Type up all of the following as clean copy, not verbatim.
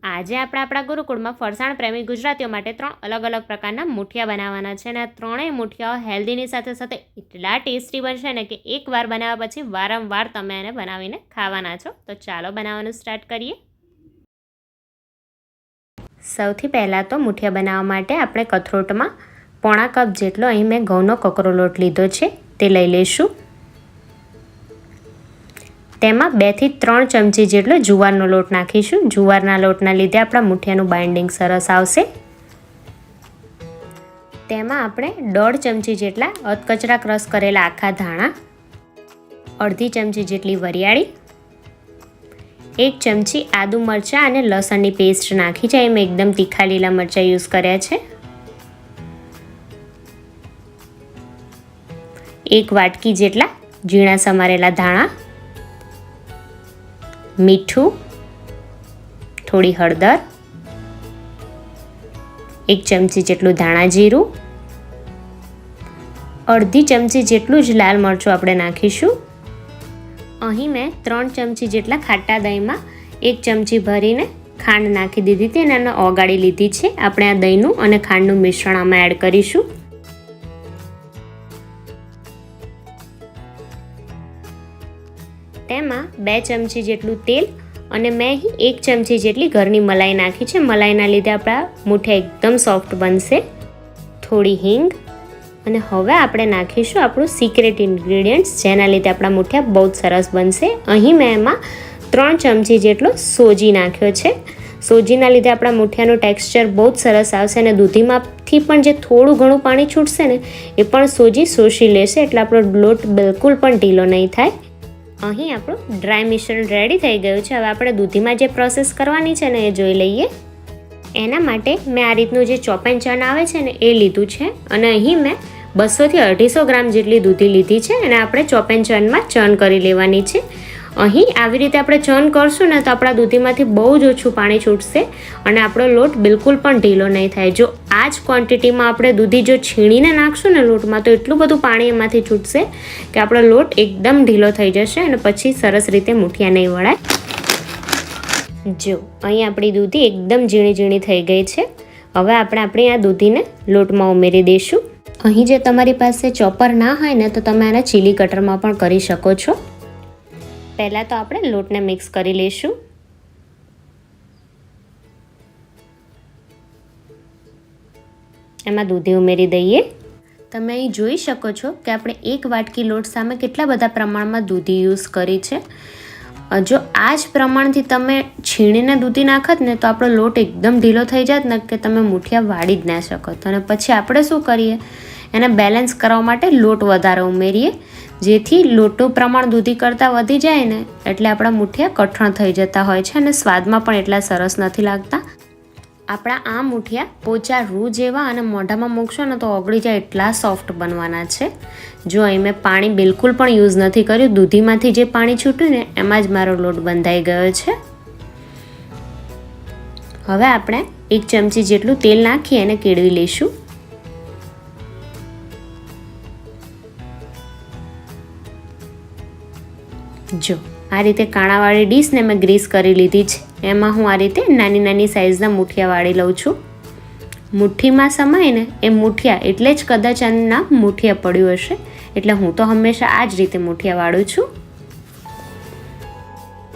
આજે આપણે આપણા ગુરુકુળમાં ફરસાણ પ્રેમી ગુજરાતીઓ માટે 3 અલગ અલગ પ્રકારના મુઠિયા બનાવવાના છે અને આ ત્રણેય મુઠિયાઓ હેલ્ધીની સાથે સાથે એટલા ટેસ્ટી બનશે ને કે એકવાર બનાવ્યા પછી વારંવાર તમે એને બનાવીને ખાવાના છો. તો ચાલો બનાવવાનું સ્ટાર્ટ કરીએ. સૌથી પહેલાં તો મુઠિયા બનાવવા માટે આપણે કથરોટમાં પોણા કપ જેટલો અહીં મેં ઘઉંનો કકરો લોટ લીધો છે તે લઈ લઈશું. તેમાં 2 થી 3 ચમચી જેટલો જુવારનો લોટ નાખીશું. જુવારના લોટના લીધે આપણા મુઠિયાનું બાઇન્ડિંગ સરસ આવશે. તેમાં આપણે 1.5 ચમચી જેટલા અધકચરા ક્રશ કરેલા આખા ધાણા, અડધી ચમચી જેટલી વરિયાળી, 1 ચમચી આદુ મરચાં અને લસણની પેસ્ટ નાખી છે. મેં એકદમ તીખા લીલા મરચાં યુઝ કર્યા છે. 1 વાટકી જેટલા ઝીણા સમારેલા ધાણા, મીઠું, થોડી હળદર, 1 ચમચી જેટલું ધાણા જીરું, અડધી ચમચી જેટલું જ લાલ મરચું આપણે નાખીશું. અહીં મેં 3 ચમચી જેટલા ખાટા દહીંમાં 1 ચમચી ભરીને ખાંડ નાખી દીધી હતી અને એને ઓગાળી લીધી છે. આપણે આ દહીંનું અને ખાંડનું મિશ્રણ આમાં એડ કરીશું. તેમાં 2 ચમચી જેટલું તેલ અને મેં અહીં 1 ચમચી જેટલી ઘરની મલાઈ નાખી છે. મલાઈના લીધે આપણા મુઠિયા એકદમ સોફ્ટ બનશે. થોડી હિંગ અને હવે આપણે નાખીશું આપણું સિક્રેટ ઇન્ગ્રેડિયન્ટ્સ, જેના લીધે આપણા મુઠિયા બહુ જ સરસ બનશે. અહીં મેં એમાં 3 ચમચી જેટલો સોજી નાખ્યો છે. સોજીના લીધે આપણા મુઠિયાનું ટેક્સચર બહુ જ સરસ આવશે અને દૂધીમાંથી પણ જે થોડું ઘણું પાણી છૂટશે ને એ પણ સોજી શોષી લેશે, એટલે આપણો લોટ બિલકુલ પણ ઢીલો નહીં થાય. અહીં આપણું ડ્રાય મિશ્રણ રેડી થઈ ગયું છે. હવે આપણે દૂધીમાં જે પ્રોસેસ કરવાની છે ને એ જોઈ લઈએ. એના માટે મેં આ રીતનું જે ચોપેન ચણ આવે છે ને એ લીધું છે અને અહીં મેં 200 થી 250 ગ્રામ જેટલી દૂધી લીધી છે અને આપણે ચોપેન ચણમાં ચર્ન કરી લેવાની છે. અહીં આવી રીતે આપણે ચર્ન કરશું ને તો આપણા દૂધીમાંથી બહુ જ ઓછું પાણી છૂટશે અને આપણો લોટ બિલકુલ પણ ઢીલો નહીં થાય. જો આ જ ક્વોન્ટિટીમાં આપણે દૂધી જો છીણીને નાખશું ને લોટમાં તો એટલું બધું પાણી એમાંથી છૂટશે કે આપણો લોટ એકદમ ઢીલો થઈ જશે અને પછી સરસ રીતે મુઠિયા નહીં વળાય. જો અહીં આપણી દૂધી એકદમ ઝીણી ઝીણી થઈ ગઈ છે. હવે આપણે આપણી આ દૂધીને લોટમાં ઉમેરી દઈશું. અહીં જે તમારી પાસે ચોપર ના હોય ને તો તમે આને ચીલી કટરમાં પણ કરી શકો છો. પહેલાં તો આપણે લોટને મિક્સ કરી લઈશું. એમાં દૂધી ઉમેરી દઈએ. તમે અહીં જોઈ શકો છો કે આપણે 1 વાટકી લોટ સામે કેટલા બધા પ્રમાણમાં દૂધી યુઝ કરી છે. જો આ જ પ્રમાણથી તમે છીણીને દૂધી નાખત ને તો આપણો લોટ એકદમ ઢીલો થઈ જાત ને કે તમે મુઠિયા વાળી જ ના શકત. અને પછી આપણે શું કરીએ, એને બેલેન્સ કરવા માટે લોટ વધારે ઉમેરીએ, જેથી લોટનું પ્રમાણ દૂધી કરતાં વધી જાય ને એટલે આપણા મુઠિયા કઠણ થઈ જતા હોય છે અને સ્વાદમાં પણ એટલા સરસ નથી લાગતા. આપણા આ મુઠિયા પોચા રૂ જેવા અને મોઢામાં મૂકશો ને તો ઓગળી જાય એટલા સોફ્ટ બનવાના છે. જો અહીં મેં પાણી બિલકુલ પણ યુઝ નથી કર્યું. દૂધીમાંથી જે પાણી છૂટ્યું ને એમાં જ મારો લોટ બંધાઈ ગયો છે. હવે આપણે 1 ચમચી જેટલું તેલ નાખી એને કેળવી લઈશું. જો આ રીતે કાણાવાળી ડીશને મેં ગ્રીસ કરી લીધી છે. એમાં હું આ રીતે નાની નાની સાઇઝના મુઠિયા વાળી લઉં છું. મુઠ્ઠીમાં સમાય ને એ મુઠિયા એટલે જ કદાચ આના મુઠિયા પડ્યું હશે, એટલે હું તો હંમેશા આ જ રીતે મુઠિયા વાળું છું.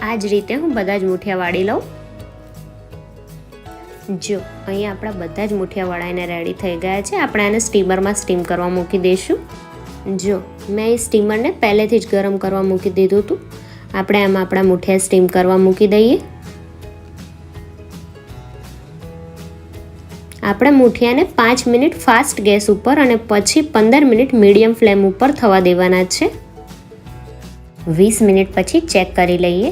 આ જ રીતે હું બધા જ મુઠિયા વાળી લઉં. જો અહીંયા આપણા બધા જ મુઠિયા વળાઈને રેડી થઈ ગયા છે. આપણે આને સ્ટીમરમાં સ્ટીમ કરવા મૂકી દઈશું. જો મેં એ સ્ટીમરને પહેલેથી જ ગરમ કરવા મૂકી દીધું હતું. આપણે આમાં આપણા મુઠિયા સ્ટીમ કરવા મૂકી દઈએ. આપણે મુઠિયાને 5 મિનિટ ફાસ્ટ ગેસ ઉપર અને પછી 15 મિનિટ મીડિયમ ફ્લેમ ઉપર થવા દેવાના છે. 20 મિનિટ પછી ચેક કરી લઈએ.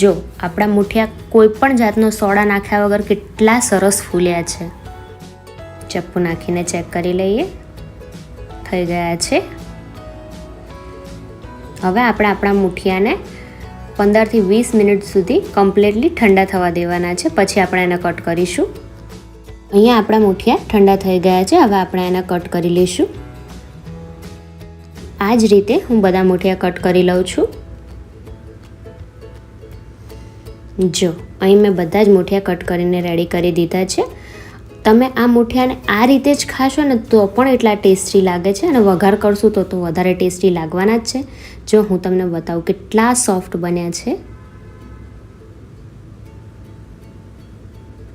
જો આપણા મુઠિયા કોઈ પણ જાતનો સોડા નાખ્યા વગર કેટલા સરસ ફૂલ્યા છે. ચપ્પુ નાખીને ચેક કરી લઈએ. થઈ ગયા છે. હવે આપણે આપણા મુઠિયાને 15 થી 20 મિનિટ સુધી કમ્પ્લીટલી ઠંડા થવા દેવાના છે. પછી આપણે એને કટ કરીશું. અહીંયા આપણા મુઠિયા ઠંડા થઈ ગયા છે. હવે આપણે એને કટ કરી લઈશું. આ જ રીતે હું બધા મુઠિયા કટ કરી લઉં છું. જો અહીં મેં બધા જ મુઠિયા કટ કરીને રેડી કરી દીધા છે. તમે આ મુઠિયાને આ રીતે જ ખાશો ને તો પણ એટલા ટેસ્ટી લાગે છે, અને વઘાર કરશું તો વધારે ટેસ્ટી લાગવાના જ છે. જો હું તમને બતાવું કેટલા સોફ્ટ બન્યા છે.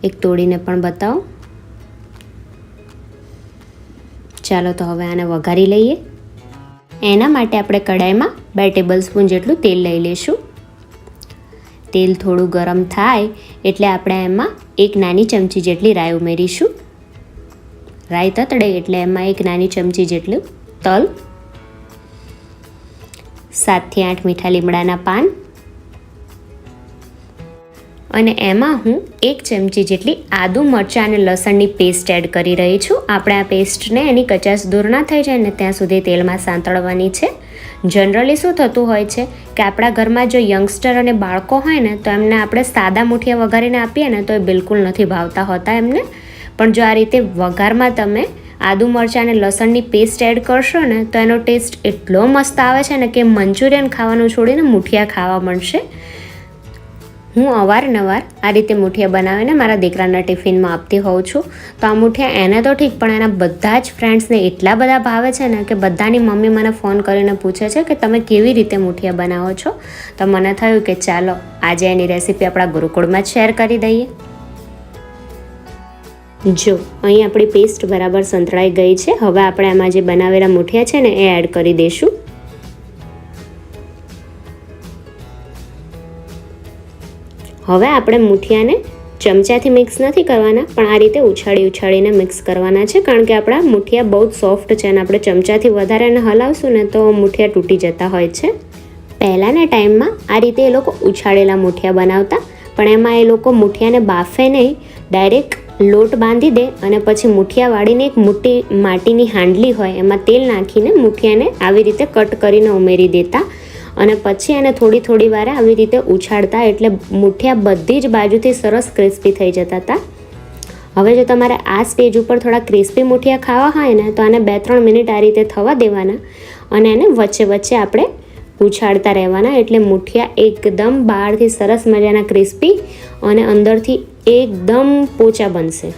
એક તોડીને પણ બતાવો. ચાલો તો હવે આને વઘારી લઈએ. એના માટે આપણે કડાઈમાં 2 ટેબલ સ્પૂન જેટલું તેલ લઈ લઈશું. તેલ થોડું ગરમ થાય એટલે આપણે એમાં 1 નાની ચમચી જેટલી રાઈ ઉમેરીશું. રાઈ તતડે એટલે એમાં 1 નાની ચમચી જેટલું તલ, 7 થી 8 મીઠા લીમડાના પાન, અને એમાં હું 1 ચમચી જેટલી આદુ મરચાં અને લસણની પેસ્ટ એડ કરી રહી છું. આપણે આ પેસ્ટને એની કચાશ દૂર ના થઈ જાય ને ત્યાં સુધી તેલમાં સાંતળવાની છે. જનરલી શું થતું હોય છે કે આપણા ઘરમાં જો યંગસ્ટર અને બાળકો હોય ને તો એમને આપણે સાદા મુઠિયા વઘારીને આપીએ ને તો એ બિલકુલ નથી ભાવતા હોતા એમને. પણ જો આ રીતે વઘારમાં તમે આદુ મરચાં અને લસણની પેસ્ટ એડ કરશો ને તો એનો ટેસ્ટ એટલો મસ્ત આવે છે ને કે મંચુરિયન ખાવાનું છોડીને મુઠિયા ખાવા મળશે. હું અવારનવાર આ રીતે મુઠિયા બનાવીને મારા દીકરાના ટિફિનમાં આપતી હોઉં છું. તો આ મુઠિયા એને તો ઠીક, પણ એના બધા જ ફ્રેન્ડ્સને એટલા બધા ભાવે છે ને કે બધાની મમ્મી મને ફોન કરીને પૂછે છે કે તમે કેવી રીતે મુઠિયા બનાવો છો. તો મને થયું કે ચાલો આજે એની રેસીપી આપણા ગુરુકુળમાં જ શેર કરી દઈએ. જો અહીં આપણી પેસ્ટ બરાબર સંતળાઈ ગઈ છે. હવે આપણે એમાં જે બનાવેલા મુઠિયા છે ને એ એડ કરી દઈશું. હવે આપણે મુઠિયાને ચમચાથી મિક્સ નથી કરવાના, પણ આ રીતે ઉછાળીને મિક્સ કરવાના છે, કારણ કે આપણા મુઠિયા બહુ જ સોફ્ટ છે અને આપણે ચમચાથી વધારે એને હલાવશું ને તો મુઠિયા તૂટી જતા હોય છે. પહેલાંના ટાઈમમાં આ રીતે એ લોકો ઉછાળેલા મુઠિયા બનાવતા, પણ એમાં એ લોકો મુઠિયાને બાફે નહીં, ડાયરેક્ટ લોટ બાંધી દે અને પછી મુઠિયા વાળીને એક મોટી માટીની હાંડલી હોય એમાં તેલ નાખીને મુઠિયાને આવી રીતે કટ કરીને ઉમેરી દેતા અને પછી એને થોડી વારે આવી રીતે ઉછાળતા, એટલે મુઠિયા બધી જ બાજુથી સરસ ક્રિસ્પી થઈ જતા હતા. હવે જો તમારે આ સ્ટેજ ઉપર થોડા ક્રિસ્પી મુઠિયા ખાવા હોય ને તો આને 2-3 મિનિટ આ રીતે થવા દેવાના અને એને વચ્ચે આપણે ઉછાળતા રહેવાના, એટલે મુઠિયા એકદમ બહારથી સરસ મજાના ક્રિસ્પી અને અંદરથી એકદમ પોચા બનશે.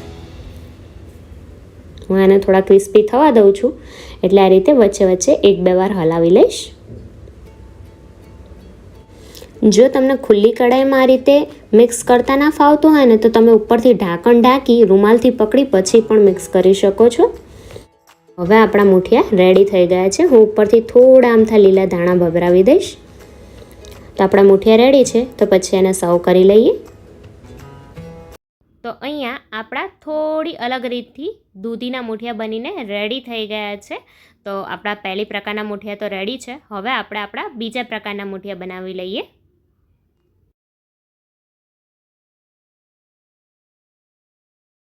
હું આને થોડા ક્રિસ્પી થવા દઉં છું, એટલે આ રીતે વચ્ચે 1-2 વાર હલાવી લઈશ. જો તમને ખુલ્લી કડાઈમાં આ રીતે મિક્સ કરતા ના ફાવતું હોય ને તો તમે ઉપરથી ઢાંકણ ઢાંકી રૂમાલથી પકડી પછી પણ મિક્સ કરી શકો છો. હવે આપણા મુઠિયા રેડી થઈ ગયા છે. હું ઉપરથી થોડા આમથા લીલા ધાણા ભભરાવી દઈશ. તો આપણા મુઠિયા રેડી છે, તો પછી એને સર્વ કરી લઈએ. તો અહીંયા આપણા થોડી અલગ રીતથી દૂધીના મુઠિયા બનીને રેડી થઈ ગયા છે. તો આપણા પહેલી પ્રકારના મુઠિયા તો રેડી છે. હવે આપણે આપણા બીજા પ્રકારના મુઠિયા બનાવી લઈએ.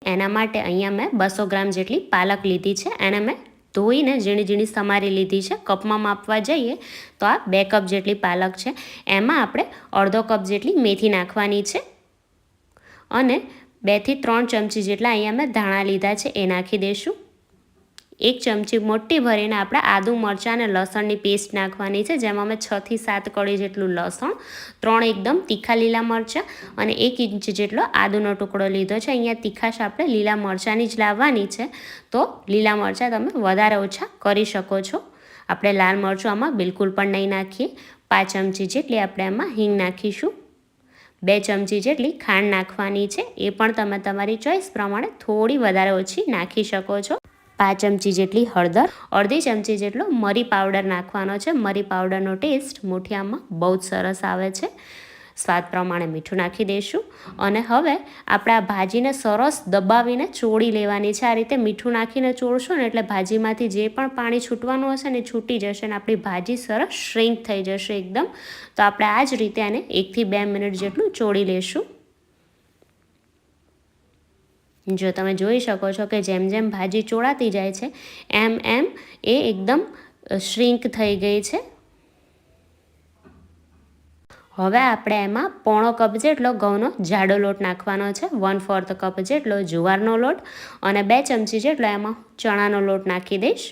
એના માટે અહીંયા મેં 200 ગ્રામ જેટલી પાલક લીધી છે. એને મેં ધોઈને ઝીણી સમારી લીધી છે. કપમાં માપવા જઈએ તો આ 2 કપ જેટલી પાલક છે. એમાં આપણે અડધો કપ જેટલી મેથી નાખવાની છે અને 2 થી 3 ચમચી જેટલા અહીંયા મેં ધાણા લીધા છે એ નાખી દઈશું. 1 ચમચી મોટી ભરીને આપણે આદુ મરચાં અને લસણની પેસ્ટ નાખવાની છે, જેમાં મેં 6 થી 7 કળી જેટલું લસણ, 3 એકદમ તીખા લીલા મરચાં અને 1 ઇંચ જેટલો આદુનો ટુકડો લીધો છે. અહીંયા તીખાશ આપણે લીલા મરચાંની જ લાવવાની છે, તો લીલા મરચાં તમે વધારે ઓછા કરી શકો છો. આપણે લાલ મરચું આમાં બિલકુલ પણ નહીં નાખીએ. 5 ચમચી જેટલી આપણે એમાં હિંગ નાખીશું. 2 ચમચી જેટલી ખાંડ નાખવાની છે, એ પણ તમે તમારી ચોઈસ પ્રમાણે થોડી વધારે ઓછી નાખી શકો છો. 5 ચમચી જેટલી હળદર, અડધી ચમચી જેટલો મરી પાવડર નાખવાનો છે. મરી પાવડરનો ટેસ્ટ મુઠિયામાં બહુ જ સરસ આવે છે. સ્વાદ પ્રમાણે મીઠું નાખી દઈશું અને હવે આપણે આ ભાજીને સરસ દબાવીને ચોળી લેવાની છે. આ રીતે મીઠું નાખીને ચોળશો ને એટલે ભાજીમાંથી જે પણ પાણી છૂટવાનું હશે ને છૂટી જશે અને આપણી ભાજી સરસ શ્રિંક થઈ જશે એકદમ. તો આપણે આ જ રીતે આને 1 થી 2 મિનિટ જેટલું ચોળી લેશું. જો તમે જોઈ શકો છો કે જેમ ભાજી ચોળાતી જાય છે એમ એ એકદમ શ્રિંક થઈ ગઈ છે. હવે આપણે એમાં 1/4 કપ જેટલો ઘઉંનો જાડો લોટ નાખવાનો છે, 1/4 કપ જેટલો જુવારનો લોટ અને 2 ચમચી જેટલો એમાં ચણાનો લોટ નાખી દઈશ.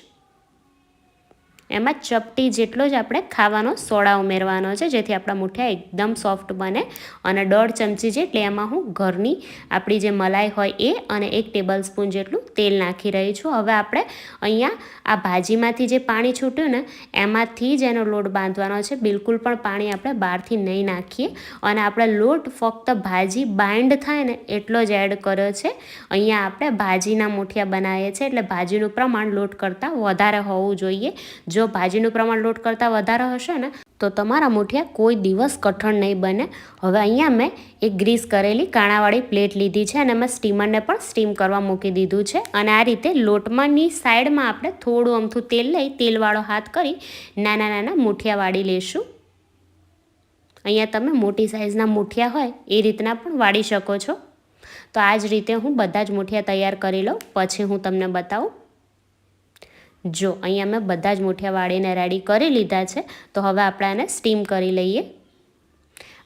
એમાં ચપટી જેટલો જ આપણે ખાવાનો સોડા ઉમેરવાનો છે, જેથી આપણા મુઠિયા એકદમ સોફ્ટ બને. અને 1.5 ચમચી જેટલી એમાં હું ઘરની આપણી જે મલાઈ હોય એ અને 1 ટેબલ સ્પૂન જેટલું તેલ નાખી રહી છું. હવે આપણે અહીંયા આ ભાજીમાંથી જે પાણી છૂટ્યું ને એમાંથી જ એનો લોટ બાંધવાનો છે. બિલકુલ પણ પાણી આપણે બહારથી નહીં નાખીએ. અને આપણે લોટ ફક્ત ભાજી બાઇન્ડ થાય ને એટલો જ એડ કર્યો છે. અહીંયા આપણે ભાજીના મુઠિયા બનાવીએ છીએ, એટલે ભાજીનું પ્રમાણ લોટ કરતાં વધારે હોવું જોઈએ. જો ભાજીનું પ્રમાણ લોટ કરતાં વધારે હશે ને તો તમારા મુઠિયા કોઈ દિવસ કઠણ નહીં બને. હવે અહીંયા મેં એક ગ્રીસ કરેલી કાણાવાળી પ્લેટ લીધી છે અને મેં સ્ટીમરને પણ સ્ટીમ કરવા મૂકી દીધું છે. અને આ રીતે લોટમાંની સાઈડમાં આપણે થોડું અમથું તેલ લઈ તેલવાળો હાથ કરી નાના નાના મુઠિયા વાળી લેશું. અહીંયા તમે મોટી સાઇઝના મુઠિયા હોય એ રીતના પણ વાળી શકો છો. તો આ જ રીતે હું બધા જ મુઠિયા તૈયાર કરી લઉં, પછી હું તમને બતાવું. જો અહીંયા મેં બધા જ મુઠિયા વાળીને રેડી કરી લીધા છે. તો હવે આપણે આને સ્ટીમ કરી લઈએ.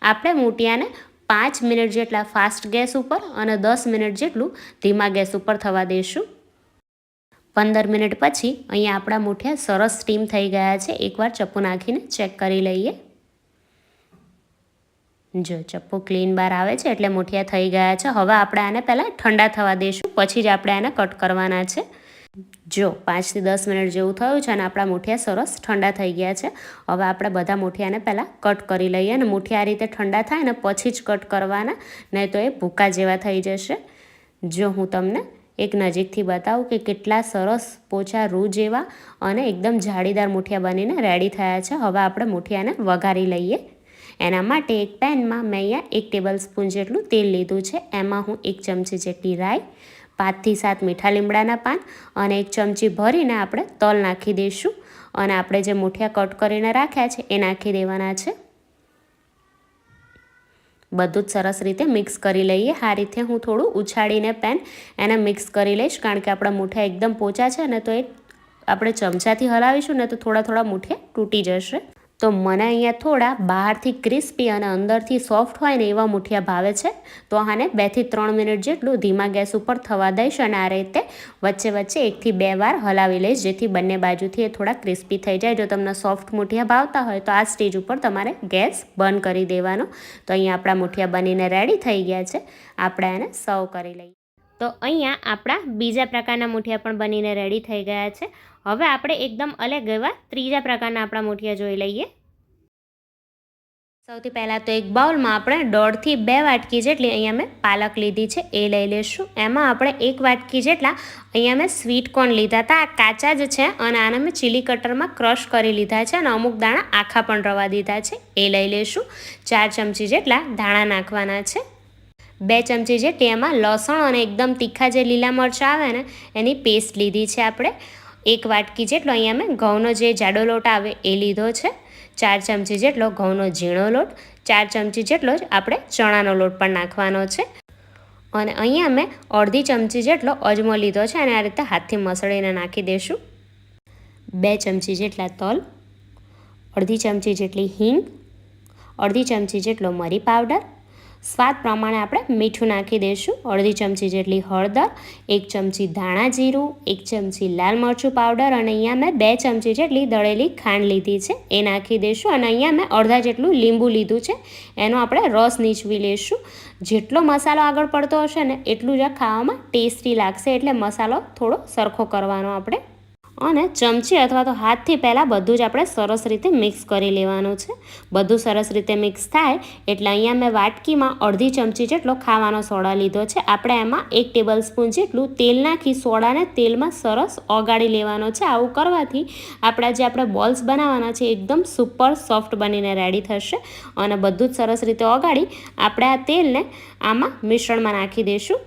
આપણે મુઠિયાને 5 મિનિટ જેટલા ફાસ્ટ ગેસ ઉપર અને 10 મિનિટ જેટલું ધીમા ગેસ ઉપર થવા દઈશું. 15 મિનિટ પછી અહીંયા આપણા મુઠિયા સરસ સ્ટીમ થઈ ગયા છે. એકવાર ચપ્પુ નાખીને ચેક કરી લઈએ. જો ચપ્પુ ક્લીન બહાર આવે છે એટલે મુઠિયા થઈ ગયા છે. હવે આપણે આને પહેલાં ઠંડા થવા દઈશું, પછી જ આપણે આને કટ કરવાના છે. જો 5 થી 10 મિનિટ જેવું થયું છે અને આપણા મુઠિયા સરસ ઠંડા થઈ ગયા છે. હવે આપણે બધા મુઠિયાને પહેલાં કટ કરી લઈએ. અને મુઠિયા આ રીતે ઠંડા થાય ને પછી જ કટ કરવાના, નહીં તો એ ભૂકા જેવા થઈ જશે. જો હું તમને એક નજીકથી બતાવું કે કેટલા સરસ પોચા રૂ જેવા અને એકદમ જાળીદાર મુઠિયા બનીને રેડી થયા છે. હવે આપણે મુઠિયાને વઘારી લઈએ. એના માટે એક પેનમાં મેં અહીંયા 1 ટેબલ સ્પૂન જેટલું તેલ લીધું છે. એમાં હું 1 ચમચી જેટલી રાઈ, 5 થી 7 મીઠા લીમડાના પાન અને 1 ચમચી ભરીને આપણે તલ નાખી દઈશું. અને આપણે જે મુઠિયા કટ કરીને રાખ્યા છે એ નાખી દેવાના છે. બધું જ સરસ રીતે મિક્સ કરી લઈએ. આ રીતે હું થોડું ઉછાળીને એને મિક્સ કરી લઈશ, કારણ કે આપણા મુઠિયા એકદમ પોચા છે ને, તો એ આપણે ચમચાથી હલાવીશું ને તો થોડા થોડા મુઠિયા તૂટી જશે. તો મને અહીંયા થોડા બહારથી ક્રિસ્પી અને અંદરથી સોફ્ટ હોય ને એવા મુઠિયા ભાવે છે. તો આને 2 થી 3 મિનિટ જેટલું ધીમા ગેસ ઉપર થવા દઈશ. અને આ રીતે વચ્ચે વચ્ચે 1 થી 2 વાર હલાવી લઈશ, જેથી બંને બાજુથી એ થોડા ક્રિસ્પી થઈ જાય. જો તમને સોફ્ટ મુઠિયા ભાવતા હોય તો આ સ્ટેજ ઉપર તમારે ગેસ બંધ કરી દેવાનો. તો અહીંયા આપણા મુઠિયા બનીને રેડી થઈ ગયા છે. આપણે આને સર્વ કરી લઈએ. તો અહીંયા આપણા બીજા પ્રકારના મુઠિયા પણ બનીને રેડી થઈ ગયા છે. હવે આપણે એકદમ અલગ એવા ત્રીજા પ્રકારના આપણા મુઠિયા જોઈ લઈએ. સૌથી પહેલાં તો એક બાઉલમાં આપણે 1.5 થી 2 વાટકી જેટલી અહીંયા મેં પાલક લીધી છે એ લઈ લઈશું. એમાં આપણે 1 વાટકી જેટલા અહીંયા મેં સ્વીટ કોર્ન લીધા હતા. આ કાચા જ છે અને આને મેં ચીલી કટરમાં ક્રશ કરી લીધા છે અને અમુક દાણા આખા પણ રવા દીધા છે એ લઈ લઈશું. 4 ચમચી જેટલા ધાણા નાખવાના છે. 2 ચમચી જેટલી એમાં લસણ અને એકદમ તીખા જે લીલા મરચાં આવે ને એની પેસ્ટ લીધી છે આપણે. 1 વાટકી જેટલો અહીંયા મેં ઘઉંનો જે જાડો લોટ આવે એ લીધો છે. 4 ચમચી જેટલો ઘઉંનો ઝીણો લોટ, 4 ચમચી જેટલો જ આપણે ચણાનો લોટ પણ નાખવાનો છે. અને અહીંયા મેં અડધી ચમચી જેટલો અજમો લીધો છે અને આ રીતે હાથથી મસળીને નાખી દઈશું. 2 ચમચી જેટલા તલ, અડધી ચમચી જેટલી હિંગ, અડધી ચમચી જેટલો મરી પાવડર, સ્વાદ પ્રમાણે આપણે મીઠું નાખી દઈશું. અડધી ચમચી જેટલી હળદર, 1 ચમચી ધાણા જીરું, 1 ચમચી લાલ મરચું પાવડર અને અહીંયા મેં 2 ચમચી જેટલી દળેલી ખાંડ લીધી છે એ નાખી દઈશું. અને અહીંયા મેં અડધા જેટલું લીંબુ લીધું છે, એનો આપણે રસ નીચવી લઈશું. જેટલો મસાલો આગળ પડતો હશે ને એટલું જ આ ખાવામાં ટેસ્ટી લાગશે, એટલે મસાલો થોડો સરખો કરવાનો આપણે. અને ચમચી અથવા તો હાથથી પહેલાં બધું જ આપણે સરસ રીતે મિક્સ કરી લેવાનું છે. બધું સરસ રીતે મિક્સ થાય એટલે અહીંયા મેં વાટકીમાં અડધી ચમચી જેટલો ખાવાનો સોડા લીધો છે. આપણે એમાં 1 ટેબલ સ્પૂન જેટલું તેલ નાખી સોડાને તેલમાં સરસ ઓગાળી લેવાનો છે. આવું કરવાથી આપણે બોલ્સ બનાવવાના છે એકદમ સુપર સોફ્ટ બનીને રેડી થશે. અને બધું જ સરસ રીતે ઓગાળી આપણે આ તેલને આમાં મિશ્રણમાં નાખી દઈશું.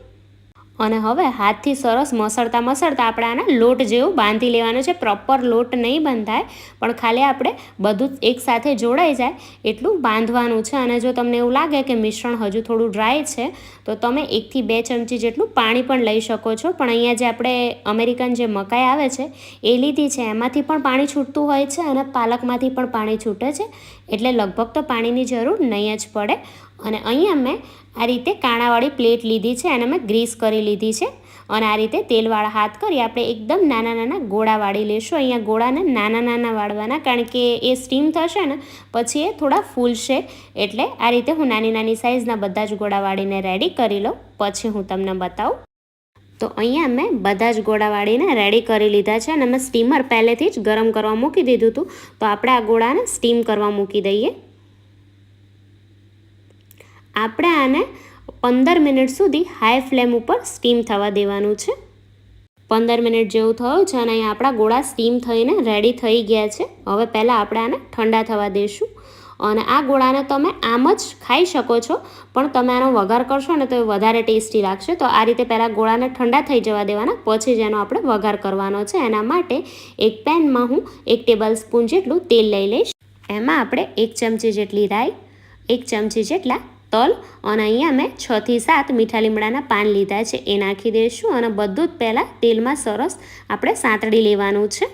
અને હવે હાથથી સરસ મસળતા આપણે આના લોટ જેવું બાંધી લેવાનું છે. પ્રોપર લોટ નહીં બંધાય, પણ ખાલી આપણે બધું એકસાથે જોડાઈ જાય એટલું બાંધવાનું છે. અને જો તમને એવું લાગે કે મિશ્રણ હજુ થોડું ડ્રાય છે તો તમે 1 થી 2 ચમચી જેટલું પાણી પણ લઈ શકો છો. પણ અહીંયા જે આપણે અમેરિકન જે મકાઈ આવે છે એ લીધી છે, એમાંથી પણ પાણી છૂટતું હોય છે અને પાલકમાંથી પણ પાણી છૂટે છે, એટલે લગભગ તો પાણીની જરૂર નહીં જ પડે. અને અહીંયા મેં આ રીતે કાણાવાળી પ્લેટ લીધી છે અને મેં ગ્રીસ કરી લીધી છે અને આ રીતે તેલવાળા હાથ કરી આપણે એકદમ નાના નાના ગોળા વાળી લઈશું. અહીંયા ગોળાને નાના નાના વાળવાના, કારણ કે એ સ્ટીમ થશે ને પછી એ થોડા ફૂલશે, એટલે આ રીતે હું નાની નાની સાઇઝના બધા જ ગોળા વાળીને રેડી કરી લઉં, પછી હું તમને બતાવું. તો અહીંયા મેં બધા જ ગોળા વાળીને રેડી કરી લીધા છે અને મેં સ્ટીમર પહેલેથી જ ગરમ કરવા મૂકી દીધું હતું. તો આપણે આ ગોળાને સ્ટીમ કરવા મૂકી દઈએ. આપણે આને 15 મિનિટ સુધી હાઈ ફ્લેમ ઉપર સ્ટીમ થવા દેવાનું છે. 15 મિનિટ જેવું થયું છે અને અહીંયા આપણા ગોળા સ્ટીમ થઈને રેડી થઈ ગયા છે. હવે પહેલાં આપણે આને ઠંડા થવા દઈશું અને આ ગોળાને તમે આમ જ ખાઈ શકો છો, પણ તમે આનો વઘાર કરશો ને તો એ વધારે ટેસ્ટી લાગશે. તો આ રીતે પહેલાં ગોળાને ઠંડા થઈ જવા દેવાના, પછી જ એનો આપણે વઘાર કરવાનો છે. એના માટે એક પેનમાં હું 1 ટેબલ સ્પૂન જેટલું તેલ લઈ લઈશ. એમાં આપણે 1 ચમચી જેટલી રાઈ, 1 ચમચી જેટલા તલ અને અહીંયા મેં 6 થી 7 મીઠા લીમડાના પાન લીધા છે, એ નાખી દઈશું અને બધું જ પહેલાં તેલમાં સરસ આપણે સાંતળી લેવાનું છે.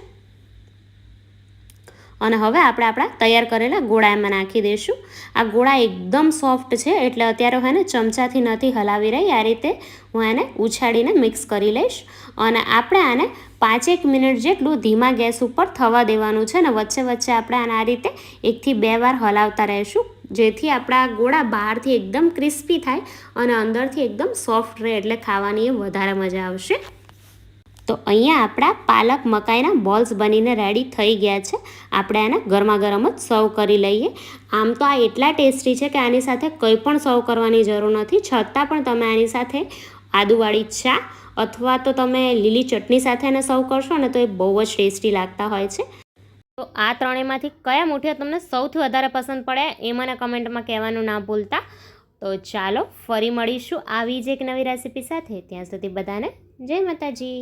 અને હવે આપણે આપણા તૈયાર કરેલા ગોળા એમાં નાખી દઈશું. આ ગોળા એકદમ સોફ્ટ છે, એટલે અત્યારે હું એને ચમચાથી નથી હલાવી રહી, આ રીતે હું એને ઉછાળીને મિક્સ કરી લઈશ. અને આપણે આને 5-1 મિનિટ જેટલું ધીમા ગેસ ઉપર થવા દેવાનું છે અને વચ્ચે વચ્ચે આપણે આને આ રીતે 1 થી 2 વાર હલાવતા રહીશું, જેથી આપણા ગોળા બહારથી એકદમ ક્રિસ્પી થાય અને અંદરથી એકદમ સોફ્ટ રહે, એટલે ખાવાની એ વધારે મજા આવશે. તો અહીંયા આપણા પાલક મકાઈના બોલ્સ બનીને રેડી થઈ ગયા છે. આપણે આને ગરમા ગરમ જ સર્વ કરી લઈએ. આમ તો આ એટલા ટેસ્ટી છે કે આની સાથે કંઈ પણ સર્વ કરવાની જરૂર નથી, છતાં પણ તમે આની સાથે આદુવાળી ચા અથવા તો તમે લીલી ચટણી સાથે એને સર્વ કરશો ને તો એ બહુ જ ટેસ્ટી લાગતા હોય છે. તો આ ત્રણેયમાંથી કયા મુઠિયા તમને સૌથી વધારે પસંદ પડે એ મને કમેન્ટમાં કહેવાનું ના ભૂલતા. તો ચાલો ફરી મળીશું આવી જ એક નવી રેસીપી સાથે. ત્યાં સુધી બધાને જય માતાજી.